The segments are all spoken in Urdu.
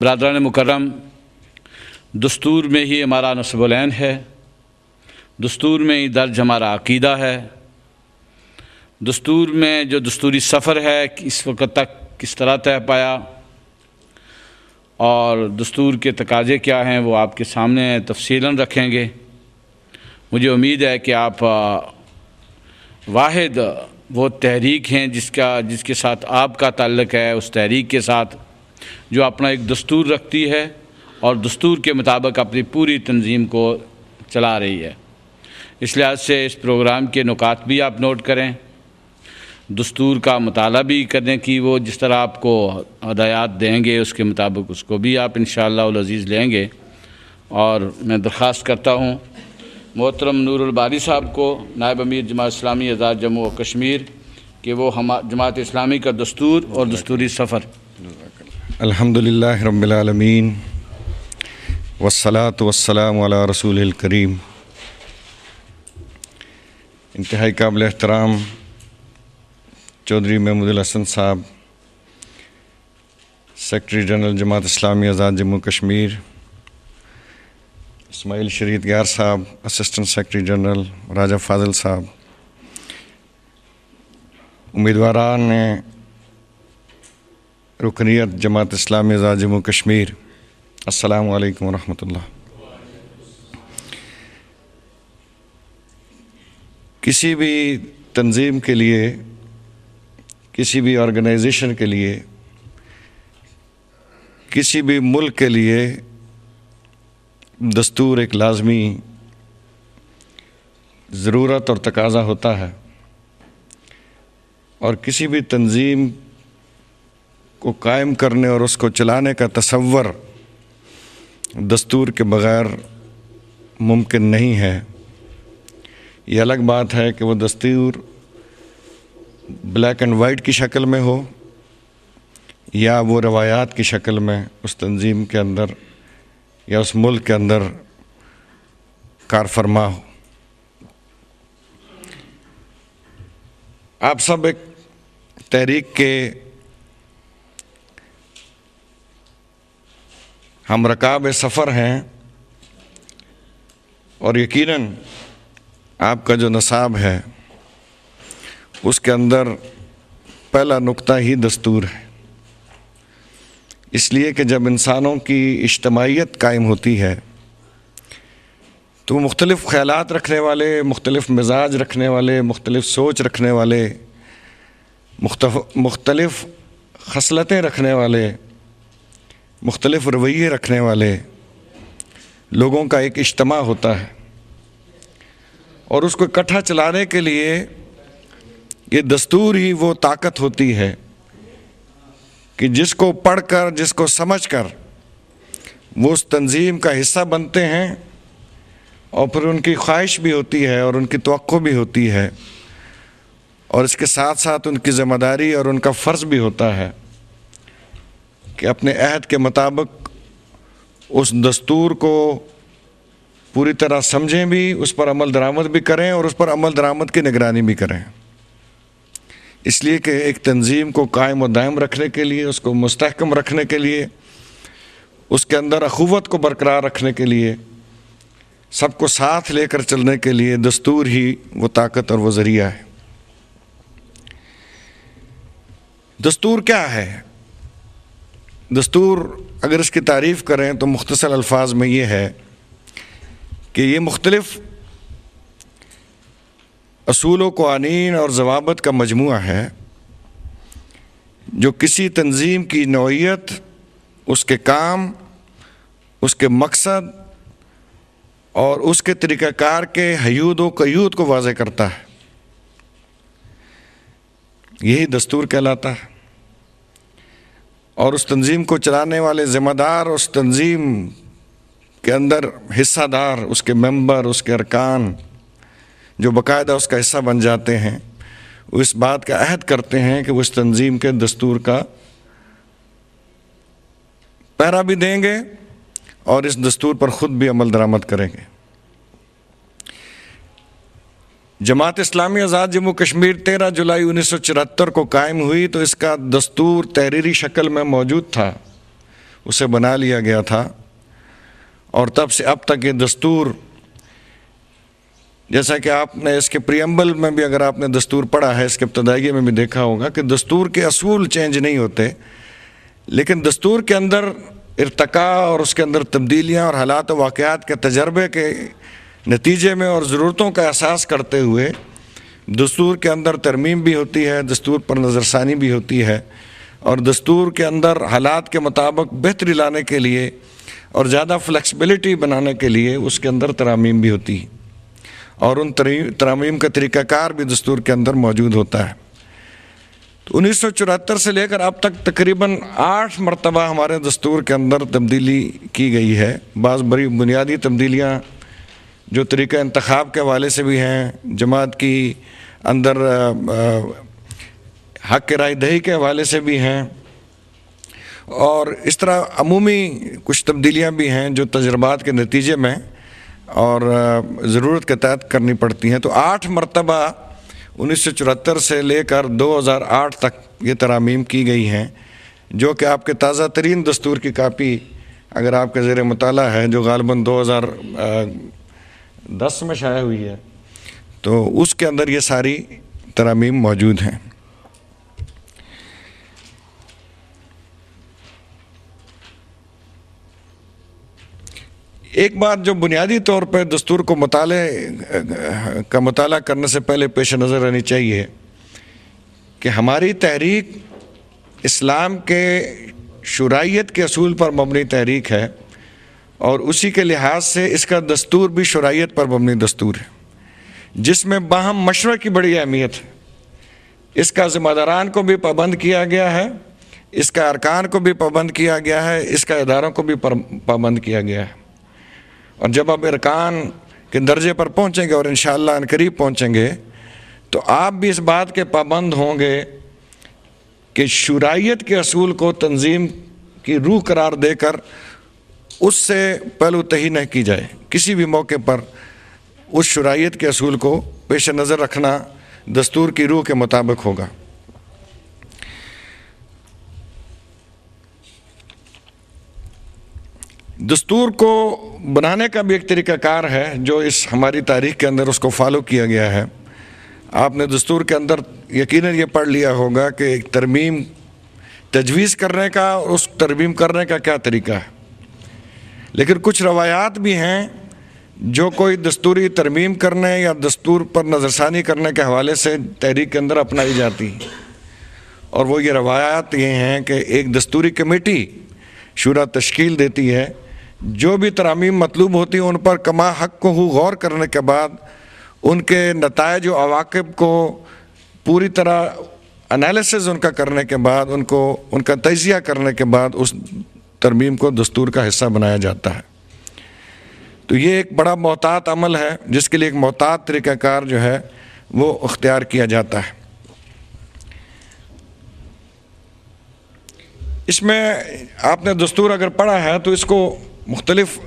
برادران مکرم، دستور میں ہی ہمارا نصب العین ہے، دستور میں ہی درج ہمارا عقیدہ ہے، دستور میں جو دستوری سفر ہے اس وقت تک کس طرح طے پایا اور دستور کے تقاضے کیا ہیں وہ آپ کے سامنے تفصیلاً رکھیں گے۔ مجھے امید ہے کہ آپ واحد وہ تحریک ہیں جس کے ساتھ آپ کا تعلق ہے، اس تحریک کے ساتھ جو اپنا ایک دستور رکھتی ہے اور دستور کے مطابق اپنی پوری تنظیم کو چلا رہی ہے۔ اس لحاظ سے اس پروگرام کے نکات بھی آپ نوٹ کریں، دستور کا مطالعہ بھی کرنے کی وہ جس طرح آپ کو ہدایات دیں گے اس کے مطابق اس کو بھی آپ انشاءاللہ العزیز لیں گے۔ اور میں درخواست کرتا ہوں محترم نور الباری صاحب کو، نائب امیر جماعت اسلامی آزاد جموں و کشمیر، کہ وہ جماعت اسلامی کا دستور اور دستوری سفر۔ الحمدللہ رب العالمین والصلاة والسلام علی رسول الکریم۔ انتہائی قابل احترام چودھری محمود الحسن صاحب، سیکرٹری جنرل جماعت اسلامی آزاد جموں کشمیر، اسماعیل شریعت یار صاحب، اسسٹنٹ سیکرٹری جنرل، راجہ فاضل صاحب، امیدواران رکنیت جماعت اسلامی آزاد جموں کشمیر، السلام علیکم ورحمۃ اللہ۔ کسی بھی تنظیم کے لیے، کسی بھی آرگنائزیشن کے لیے، کسی بھی ملک کے لیے دستور ایک لازمی ضرورت اور تقاضا ہوتا ہے، اور کسی بھی تنظیم کو قائم کرنے اور اس کو چلانے کا تصور دستور کے بغیر ممکن نہیں ہے۔ یہ الگ بات ہے کہ وہ دستور بلیک اینڈ وائٹ کی شکل میں ہو یا وہ روایات کی شکل میں اس تنظیم کے اندر یا اس ملک کے اندر کار فرما ہو۔ آپ سب ایک تحریک کے ہم رکاب سفر ہیں، اور یقیناً آپ کا جو نصاب ہے اس کے اندر پہلا نقطہ ہی دستور ہے، اس لیے کہ جب انسانوں کی اجتماعیت قائم ہوتی ہے تو مختلف خیالات رکھنے والے، مختلف مزاج رکھنے والے، مختلف سوچ رکھنے والے، مختلف خصلتیں رکھنے والے، مختلف رویے رکھنے والے لوگوں کا ایک اجتماع ہوتا ہے، اور اس کو اکٹھا چلانے کے لیے یہ دستور ہی وہ طاقت ہوتی ہے کہ جس کو پڑھ کر، جس کو سمجھ کر وہ اس تنظیم کا حصہ بنتے ہیں، اور پھر ان کی خواہش بھی ہوتی ہے اور ان کی توقع بھی ہوتی ہے، اور اس کے ساتھ ساتھ ان کی ذمہ داری اور ان کا فرض بھی ہوتا ہے کہ اپنے عہد کے مطابق اس دستور کو پوری طرح سمجھیں بھی، اس پر عمل درآمد بھی کریں اور اس پر عمل درآمد کی نگرانی بھی کریں۔ اس لیے کہ ایک تنظیم کو قائم و دائم رکھنے کے لیے، اس کو مستحکم رکھنے کے لیے، اس کے اندر اخوت کو برقرار رکھنے کے لیے، سب کو ساتھ لے کر چلنے کے لیے دستور ہی وہ طاقت اور وہ ذریعہ ہے۔ دستور کیا ہے؟ دستور اگر اس کی تعریف کریں تو مختصر الفاظ میں یہ ہے کہ یہ مختلف اصول و قوانین اور ضوابط کا مجموعہ ہے جو کسی تنظیم کی نوعیت، اس کے کام، اس کے مقصد اور اس کے طریقہ کار کے حیود و قیود کو واضح کرتا ہے۔ یہی دستور کہلاتا ہے، اور اس تنظیم کو چلانے والے ذمہ دار، اس تنظیم کے اندر حصہ دار، اس کے ممبر، اس کے ارکان جو باقاعدہ اس کا حصہ بن جاتے ہیں، وہ اس بات کا عہد کرتے ہیں کہ وہ اس تنظیم کے دستور کا پہرا بھی دیں گے اور اس دستور پر خود بھی عمل درآمد کریں گے۔ جماعت اسلامی آزاد جموں کشمیر 13 جولائی 1974 کو قائم ہوئی تو اس کا دستور تحریری شکل میں موجود تھا، اسے بنا لیا گیا تھا، اور تب سے اب تک یہ دستور، جیسا کہ آپ نے اس کے پریمبل میں بھی اگر آپ نے دستور پڑھا ہے، اس کے ابتدائیے میں بھی دیکھا ہوگا کہ دستور کے اصول چینج نہیں ہوتے، لیکن دستور کے اندر ارتقاء اور اس کے اندر تبدیلیاں اور حالات و واقعات کے تجربے کے نتیجے میں اور ضرورتوں کا احساس کرتے ہوئے دستور کے اندر ترمیم بھی ہوتی ہے، دستور پر نظر ثانی بھی ہوتی ہے، اور دستور کے اندر حالات کے مطابق بہتری لانے کے لیے اور زیادہ فلیکسیبلٹی بنانے کے لیے اس کے اندر ترامیم بھی ہوتی ہے، اور ان ترامیم کا طریقہ کار بھی دستور کے اندر موجود ہوتا ہے۔ تو 1974 سے لے کر اب تک تقریباً 8 مرتبہ ہمارے دستور کے اندر تبدیلی کی گئی ہے۔ بعض بڑی بنیادی تبدیلیاں جو طریقہ انتخاب کے حوالے سے بھی ہیں، جماعت کی اندر حق رائے دہی کے حوالے سے بھی ہیں، اور اس طرح عمومی کچھ تبدیلیاں بھی ہیں جو تجربات کے نتیجے میں اور ضرورت کے تحت کرنی پڑتی ہیں۔ تو 8 مرتبہ 1974 سے لے کر 2008 تک یہ ترامیم کی گئی ہیں، جو کہ آپ کے تازہ ترین دستور کی کاپی اگر آپ کے زیر مطالعہ ہے، جو غالباً 2010 میں شائع ہوئی ہے، تو اس کے اندر یہ ساری ترامیم موجود ہیں۔ ایک بات جو بنیادی طور پہ دستور کو مطالعہ کرنے سے پہلے پیش نظر رہنی چاہیے کہ ہماری تحریک اسلام کے شرعیت کے اصول پر مبنی تحریک ہے، اور اسی کے لحاظ سے اس کا دستور بھی شرعیت پر مبنی دستور ہے، جس میں باہم مشورہ کی بڑی اہمیت ہے۔ اس کا ذمہ داران کو بھی پابند کیا گیا ہے، اس کا ارکان کو بھی پابند کیا گیا ہے، اس کا اداروں کو بھی پابند کیا گیا ہے۔ اور جب آپ ارکان کے درجے پر پہنچیں گے، اور انشاءاللہ ان قریب پہنچیں گے، تو آپ بھی اس بات کے پابند ہوں گے کہ شرعیت کے اصول کو تنظیم کی روح قرار دے کر اس سے پہلو تہی نہ کی جائے۔ کسی بھی موقع پر اس شرعیت کے اصول کو پیش نظر رکھنا دستور کی روح کے مطابق ہوگا۔ دستور کو بنانے کا بھی ایک طریقہ کار ہے جو اس ہماری تاریخ کے اندر اس کو فالو کیا گیا ہے۔ آپ نے دستور کے اندر یقیناً یہ پڑھ لیا ہوگا کہ ایک ترمیم تجویز کرنے کا اور اس ترمیم کرنے کا کیا طریقہ ہے، لیکن کچھ روایات بھی ہیں جو کوئی دستوری ترمیم کرنے یا دستور پر نظر ثانی کرنے کے حوالے سے تحریک کے اندر اپنائی جاتی، اور وہ یہ روایات یہ ہیں کہ ایک دستوری کمیٹی شورا تشکیل دیتی ہے، جو بھی ترامیم مطلوب ہوتی ہیں ان پر کما حق کو غور کرنے کے بعد ان کے نتائج و عواقب کو پوری طرح انالیسز ان کا کرنے کے بعد ان کا تجزیہ کرنے کے بعد اس ترمیم کو دستور کا حصہ بنایا جاتا ہے۔ تو یہ ایک بڑا محتاط عمل ہے جس کے لیے ایک محتاط طریقہ کار جو ہے وہ اختیار کیا جاتا ہے۔ اس میں آپ نے دستور اگر پڑھا ہے تو اس کو مختلف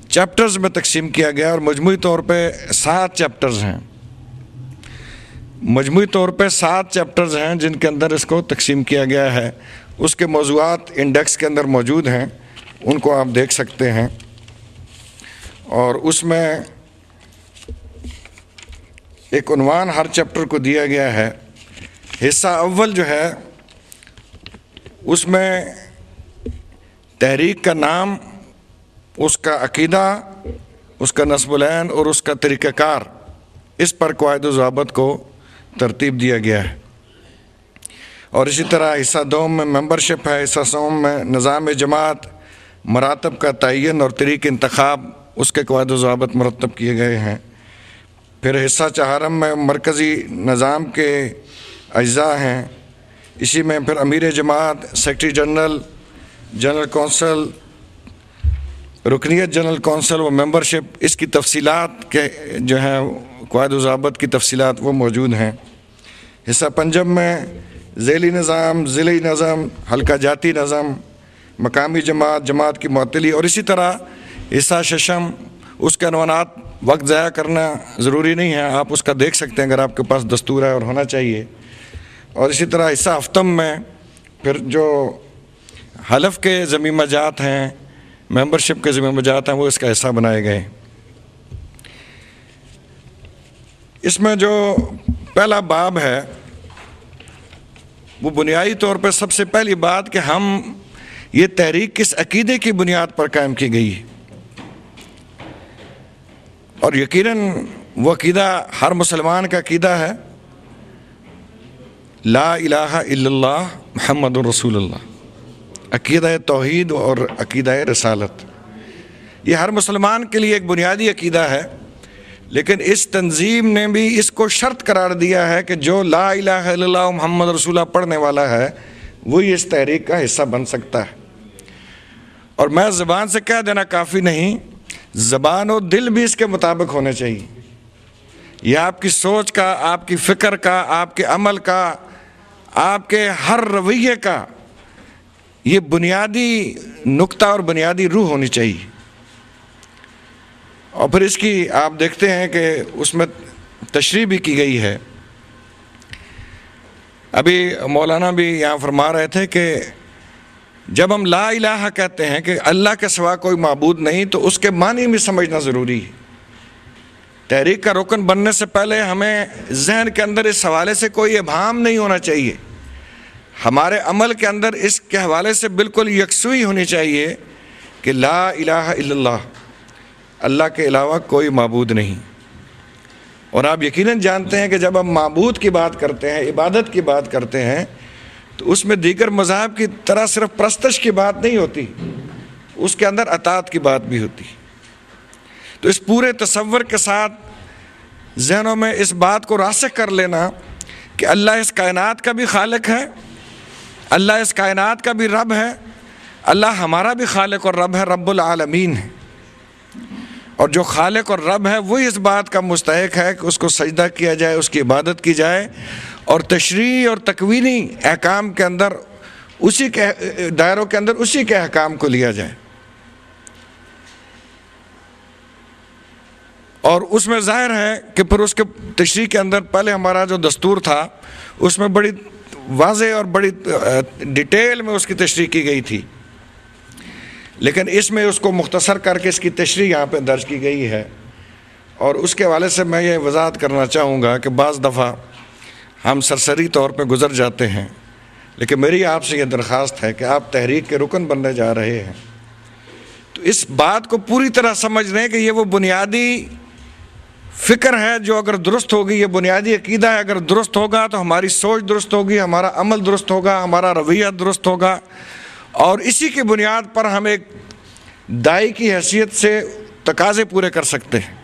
چیپٹرز میں تقسیم کیا گیا، اور مجموعی طور پہ 7 چیپٹرز ہیں، مجموعی طور پہ 7 چیپٹرز ہیں جن کے اندر اس کو تقسیم کیا گیا ہے۔ اس کے موضوعات انڈیکس کے اندر موجود ہیں، ان کو آپ دیکھ سکتے ہیں، اور اس میں ایک عنوان ہر چیپٹر کو دیا گیا ہے۔ حصہ اول جو ہے اس میں تحریک کا نام، اس کا عقیدہ، اس کا نصب العین اور اس کا طریقہ کار، اس پر قواعد و ضوابط کو ترتیب دیا گیا ہے۔ اور اسی طرح حصہ دوم میں ممبرشپ ہے، حصہ سوم میں نظام جماعت، مراتب کا تعین اور طریق انتخاب، اس کے قواعد و ضوابط مرتب کیے گئے ہیں۔ پھر حصہ چہارم میں مرکزی نظام کے اجزاء ہیں، اسی میں پھر امیر جماعت، سیکرٹری جنرل، جنرل کونسل، رکنیت جنرل کونسل و ممبرشپ، اس کی تفصیلات کے جو ہیں قواعد و ضوابط کی تفصیلات وہ موجود ہیں۔ حصہ پنجم میں ذیلی نظام، ضلعی نظم، حلقہ جاتی نظم، مقامی جماعت، جماعت کی معطلی، اور اسی طرح حصہ ششم، اس کے عنوانات وقت ضائع کرنا ضروری نہیں ہے، آپ اس کا دیکھ سکتے ہیں اگر آپ کے پاس دستور ہے، اور ہونا چاہیے۔ اور اسی طرح حصہ ہفتم میں پھر جو حلف کے ضمیمہ جات ہیں، ممبرشپ کے ضمیمہ جات ہیں، وہ اس کا حصہ بنائے گئے۔ اس میں جو پہلا باب ہے وہ بنیادی طور پر سب سے پہلی بات کہ ہم یہ تحریک کس عقیدے کی بنیاد پر قائم کی گئی ہے، اور یقیناً وہ عقیدہ ہر مسلمان کا عقیدہ ہے، لا الہ الا اللہ محمد رسول اللہ، عقیدہ توحید اور عقیدہ رسالت۔ یہ ہر مسلمان کے لیے ایک بنیادی عقیدہ ہے، لیکن اس تنظیم نے بھی اس کو شرط قرار دیا ہے کہ جو لا الہ الا اللہ محمد رسول اللہ پڑھنے والا ہے وہی اس تحریک کا حصہ بن سکتا ہے۔ اور میں زبان سے کہہ دینا کافی نہیں، زبان و دل بھی اس کے مطابق ہونے چاہیے۔ یہ آپ کی سوچ کا، آپ کی فکر کا، آپ کے عمل کا، آپ کے ہر رویے کا یہ بنیادی نقطہ اور بنیادی روح ہونی چاہیے۔ اور پھر اس کی آپ دیکھتے ہیں کہ اس میں تشریح بھی کی گئی ہے۔ ابھی مولانا بھی یہاں فرما رہے تھے کہ جب ہم لا الہ کہتے ہیں کہ اللہ کے سوا کوئی معبود نہیں، تو اس کے معنی بھی سمجھنا ضروری ہے۔ تحریک کا رکن بننے سے پہلے ہمیں ذہن کے اندر اس حوالے سے کوئی ابہام نہیں ہونا چاہیے، ہمارے عمل کے اندر اس کے حوالے سے بالکل یکسوئی ہونی چاہیے کہ لا الہ الا اللہ، اللہ کے علاوہ کوئی معبود نہیں۔ اور آپ یقیناً جانتے ہیں کہ جب ہم معبود کی بات کرتے ہیں، عبادت کی بات کرتے ہیں، تو اس میں دیگر مذاہب کی طرح صرف پرستش کی بات نہیں ہوتی، اس کے اندر اطاعت کی بات بھی ہوتی۔ تو اس پورے تصور کے ساتھ ذہنوں میں اس بات کو راسخ کر لینا کہ اللہ اس کائنات کا بھی خالق ہے، اللہ اس کائنات کا بھی رب ہے، اللہ ہمارا بھی خالق اور رب ہے، رب العالمین ہے۔ اور جو خالق اور رب ہے وہی اس بات کا مستحق ہے کہ اس کو سجدہ کیا جائے، اس کی عبادت کی جائے، اور تشریع اور تکوینی احکام کے اندر اسی کے دائروں کے اندر اسی کے احکام کو لیا جائے۔ اور اس میں ظاہر ہے کہ پھر اس کے تشریح کے اندر پہلے ہمارا جو دستور تھا اس میں بڑی واضح اور بڑی ڈیٹیل میں اس کی تشریح کی گئی تھی، لیکن اس میں اس کو مختصر کر کے اس کی تشریح یہاں پہ درج کی گئی ہے۔ اور اس کے حوالے سے میں یہ وضاحت کرنا چاہوں گا کہ بعض دفعہ ہم سرسری طور پہ گزر جاتے ہیں، لیکن میری آپ سے یہ درخواست ہے کہ آپ تحریک کے رکن بننے جا رہے ہیں تو اس بات کو پوری طرح سمجھ لیں کہ یہ وہ بنیادی فکر ہے جو اگر درست ہوگی، یہ بنیادی عقیدہ ہے اگر درست ہوگا تو ہماری سوچ درست ہوگی، ہمارا عمل درست ہوگا، ہمارا رویہ درست ہوگا، اور اسی کی بنیاد پر ہم ایک داعی کی حیثیت سے تقاضے پورے کر سکتے ہیں۔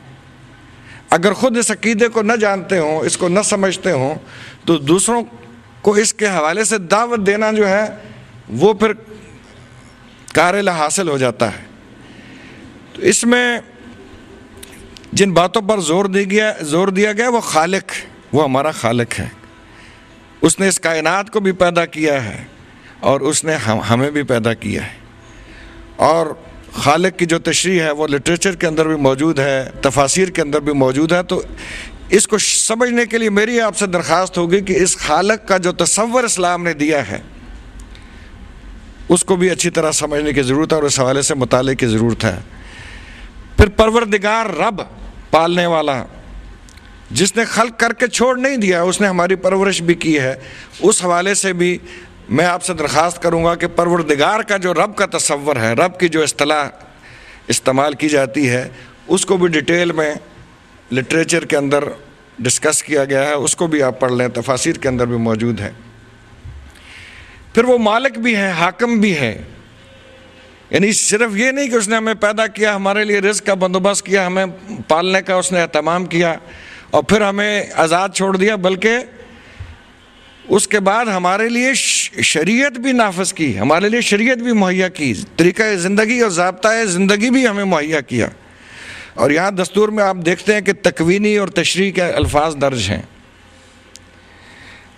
اگر خود اس عقیدے کو نہ جانتے ہوں، اس کو نہ سمجھتے ہوں، تو دوسروں کو اس کے حوالے سے دعوت دینا جو ہے وہ پھر کارل حاصل ہو جاتا ہے۔ تو اس میں جن باتوں پر زور دیا گیا وہ خالق، وہ ہمارا خالق ہے، اس نے اس کائنات کو بھی پیدا کیا ہے اور اس نے ہمیں بھی پیدا کیا ہے۔ اور خالق کی جو تشریح ہے وہ لٹریچر کے اندر بھی موجود ہے، تفاسیر کے اندر بھی موجود ہے۔ تو اس کو سمجھنے کے لیے میری آپ سے درخواست ہوگی کہ اس خالق کا جو تصور اسلام نے دیا ہے اس کو بھی اچھی طرح سمجھنے کی ضرورت ہے اور اس حوالے سے مطالعے کی ضرورت ہے۔ پھر پروردگار رب، پالنے والا، جس نے خلق کر کے چھوڑ نہیں دیا، اس نے ہماری پرورش بھی کی ہے، اس حوالے سے بھی میں آپ سے درخواست کروں گا کہ پروردگار کا جو رب کا تصور ہے، رب کی جو اصطلاح استعمال کی جاتی ہے، اس کو بھی ڈیٹیل میں لٹریچر کے اندر ڈسکس کیا گیا ہے، اس کو بھی آپ پڑھ لیں، تفاسیر کے اندر بھی موجود ہے۔ پھر وہ مالک بھی ہے، حاکم بھی ہے، یعنی صرف یہ نہیں کہ اس نے ہمیں پیدا کیا، ہمارے لیے رزق کا بندوبست کیا، ہمیں پالنے کا اس نے اہتمام کیا اور پھر ہمیں آزاد چھوڑ دیا، بلکہ اس کے بعد ہمارے لیے شریعت بھی نافذ کی، ہمارے لیے شریعت بھی مہیا کی، طریقہ زندگی اور ضابطۂ زندگی بھی ہمیں مہیا کیا۔ اور یہاں دستور میں آپ دیکھتے ہیں کہ تکوینی اور تشریح کے الفاظ درج ہیں۔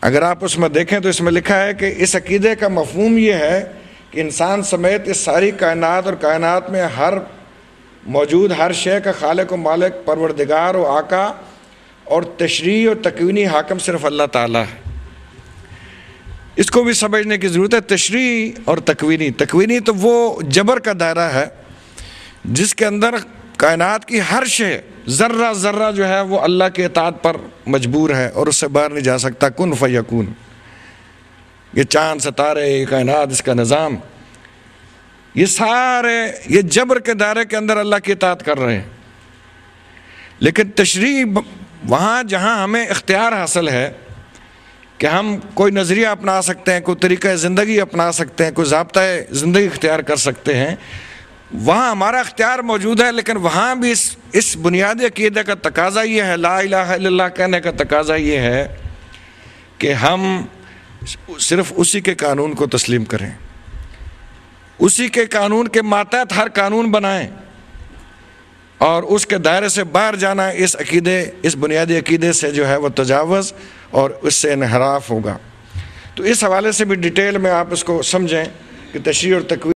اگر آپ اس میں دیکھیں تو اس میں لکھا ہے کہ اس عقیدے کا مفہوم یہ ہے کہ انسان سمیت اس ساری کائنات اور کائنات میں ہر موجود ہر شے کا خالق و مالک، پروردگار و آقا اور تشریح اور تکوینی حاکم صرف اللہ تعالیٰ ہے۔ اس کو بھی سمجھنے کی ضرورت ہے۔ تشریعی اور تکوینی، تکوینی تو وہ جبر کا دائرہ ہے جس کے اندر کائنات کی ہر شے، ذرہ ذرہ جو ہے وہ اللہ کے اطاعت پر مجبور ہے اور اس سے باہر نہیں جا سکتا، کن فیکون۔ یہ چاند، ستارے، یہ کائنات، اس کا نظام، یہ سارے یہ جبر کے دائرے کے اندر اللہ کی اطاعت کر رہے ہیں۔ لیکن تشریع وہاں جہاں ہمیں اختیار حاصل ہے کہ ہم کوئی نظریہ اپنا سکتے ہیں، کوئی طریقہ زندگی اپنا سکتے ہیں، کوئی ضابطۂ زندگی اختیار کر سکتے ہیں، وہاں ہمارا اختیار موجود ہے۔ لیکن وہاں بھی اس بنیادی عقیدے کا تقاضا یہ ہے، لا الہ الا اللہ کہنے کا تقاضا یہ ہے کہ ہم صرف اسی کے قانون کو تسلیم کریں، اسی کے قانون کے ماتحت ہر قانون بنائیں، اور اس کے دائرے سے باہر جانا اس عقیدے، اس بنیادی عقیدے سے جو ہے وہ تجاوز اور اس سے انحراف ہوگا۔ تو اس حوالے سے بھی ڈیٹیل میں آپ اس کو سمجھیں کہ تشریع اور تکوین